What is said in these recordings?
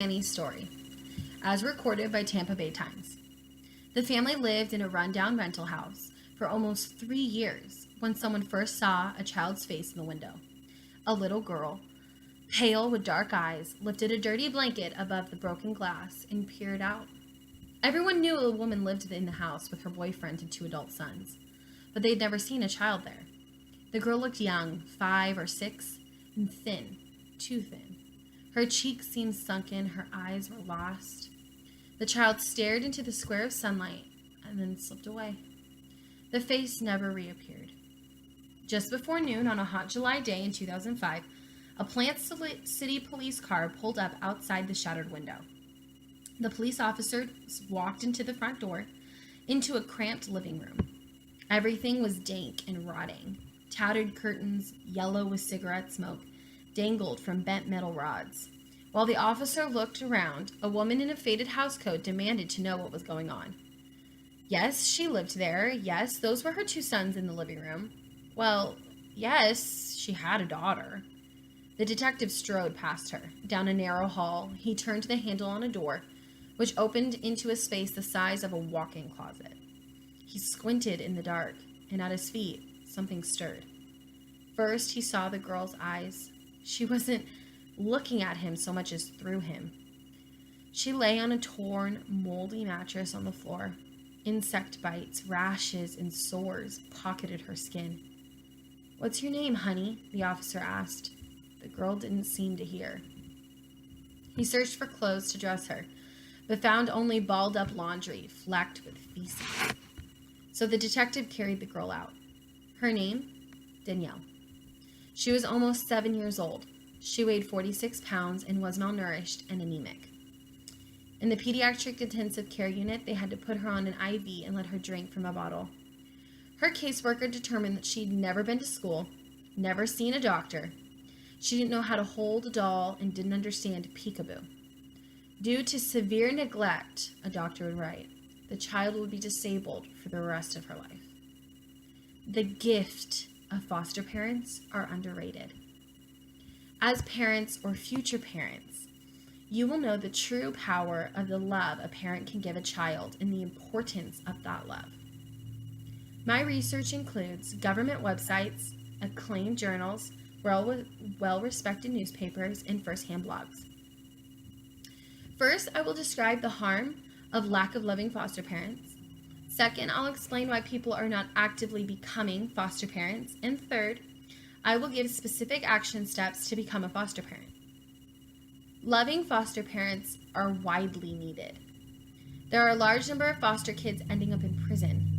Annie's story, as recorded by Tampa Bay Times. The family lived in a rundown rental house for almost 3 years when someone first saw a child's face in the window. A little girl, pale with dark eyes, lifted a dirty blanket above the broken glass and peered out. Everyone knew a woman lived in the house with her boyfriend and 2 adult sons, but they'd never seen a child there. The girl looked young, 5 or 6, and thin, too thin. Her cheeks seemed sunken, her eyes were lost. The child stared into the square of sunlight and then slipped away. The face never reappeared. Just before noon on a hot July day in 2005, a Plant City police car pulled up outside the shattered window. The police officers walked into the front door, into a cramped living room. Everything was dank and rotting. Tattered curtains, yellow with cigarette smoke, dangled from bent metal rods. While the officer looked around, a woman in a faded housecoat demanded to know what was going on. Yes, she lived there. Yes, those were her 2 sons in the living room. Well, yes, she had a daughter. The detective strode past her. Down a narrow hall, he turned the handle on a door, which opened into a space the size of a walk-in closet. He squinted in the dark, and at his feet, something stirred. First, he saw the girl's eyes. She wasn't looking at him so much as through him. She lay on a torn, moldy mattress on the floor. Insect bites, rashes, and sores pocketed her skin. "What's your name, honey?" the officer asked. The girl didn't seem to hear. He searched for clothes to dress her, but found only balled-up laundry flecked with feces. So the detective carried the girl out. Her name? Danielle. She was almost 7 years old. She weighed 46 pounds and was malnourished and anemic. In the pediatric intensive care unit, they had to put her on an IV and let her drink from a bottle. Her caseworker determined that she'd never been to school, never seen a doctor. She didn't know how to hold a doll and didn't understand peekaboo. Due to severe neglect, a doctor would write, the child would be disabled for the rest of her life. The gift of foster parents are underrated. As parents or future parents, you will know the true power of the love a parent can give a child and the importance of that love. My research includes government websites, acclaimed journals, well-respected newspapers, and first-hand blogs. First, I will describe the harm of lack of loving foster parents. Second, I'll explain why people are not actively becoming foster parents. And third, I will give specific action steps to become a foster parent. Loving foster parents are widely needed. There are a large number of foster kids ending up in prison.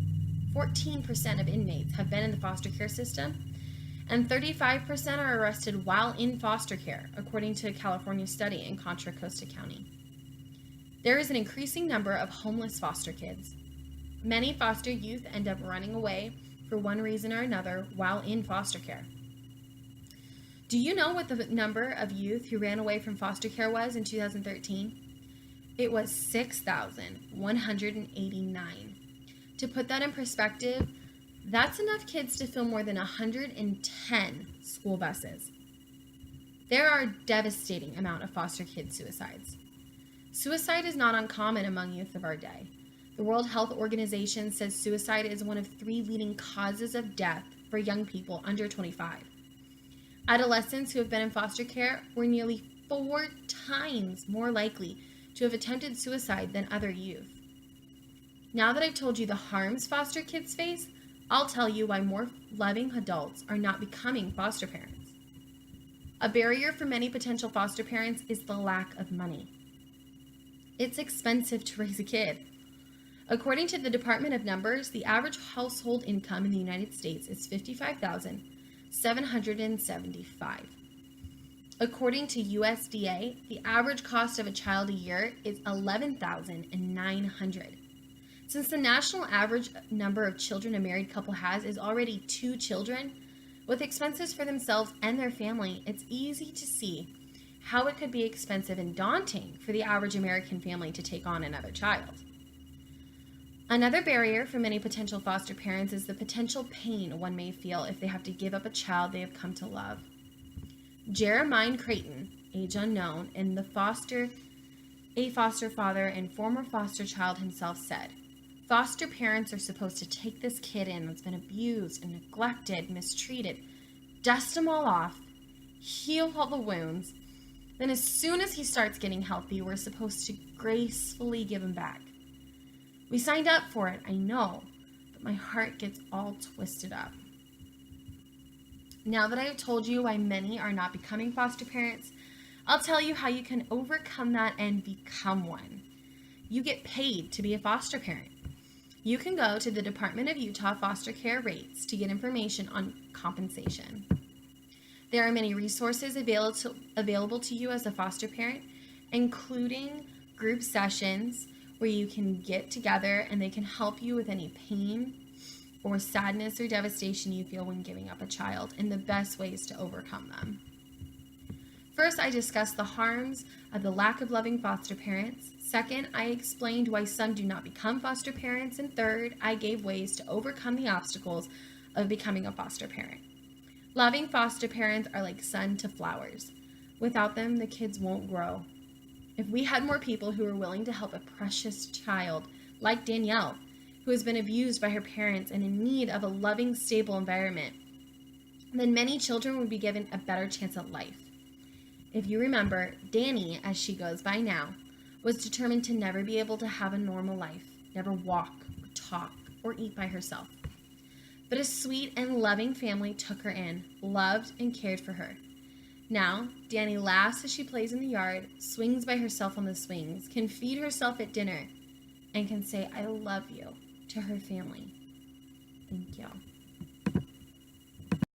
14% of inmates have been in the foster care system, and 35% are arrested while in foster care, according to a California study in Contra Costa County. There is an increasing number of homeless foster kids. Many foster youth end up running away for one reason or another while in foster care. Do you know what the number of youth who ran away from foster care was in 2013? It was 6,189. To put that in perspective, that's enough kids to fill more than 110 school buses. There are a devastating amount of foster kid suicides. Suicide is not uncommon among youth of our day. The World Health Organization says suicide is one of 3 leading causes of death for young people under 25. Adolescents who have been in foster care were nearly 4 times more likely to have attempted suicide than other youth. Now that I've told you the harms foster kids face, I'll tell you why more loving adults are not becoming foster parents. A barrier for many potential foster parents is the lack of money. It's expensive to raise a kid. According to the Department of Numbers, the average household income in the United States is $55,775. According to USDA, the average cost of a child a year is $11,900. Since the national average number of children a married couple has is already 2 children, with expenses for themselves and their family, it's easy to see how it could be expensive and daunting for the average American family to take on another child. Another barrier for many potential foster parents is the potential pain one may feel if they have to give up a child they have come to love. Jeremiah Creighton, age unknown, and the foster A foster father and former foster child himself said, "Foster parents are supposed to take this kid in that's been abused and neglected, mistreated, dust him all off, heal all the wounds. Then as soon as he starts getting healthy, we're supposed to gracefully give him back. We signed up for it, I know, but my heart gets all twisted up." Now that I have told you why many are not becoming foster parents, I'll tell you how you can overcome that and become one. You get paid to be a foster parent. You can go to the Department of Utah Foster Care Rates to get information on compensation. There are many resources available to you as a foster parent, including group sessions where you can get together and they can help you with any pain or sadness or devastation you feel when giving up a child and the best ways to overcome them. First, I discussed the harms of the lack of loving foster parents. Second, I explained why some do not become foster parents. And third, I gave ways to overcome the obstacles of becoming a foster parent. Loving foster parents are like sun to flowers. Without them, the kids won't grow. If we had more people who are willing to help a precious child like Danielle, who has been abused by her parents and in need of a loving, stable environment, then many children would be given a better chance at life. If you remember, Danny, as she goes by now, was determined to never be able to have a normal life, never walk or talk or eat by herself. But a sweet and loving family took her in, loved and cared for her. Now, Danny laughs as she plays in the yard, swings by herself on the swings, can feed herself at dinner, and can say, "I love you" to her family. Thank you.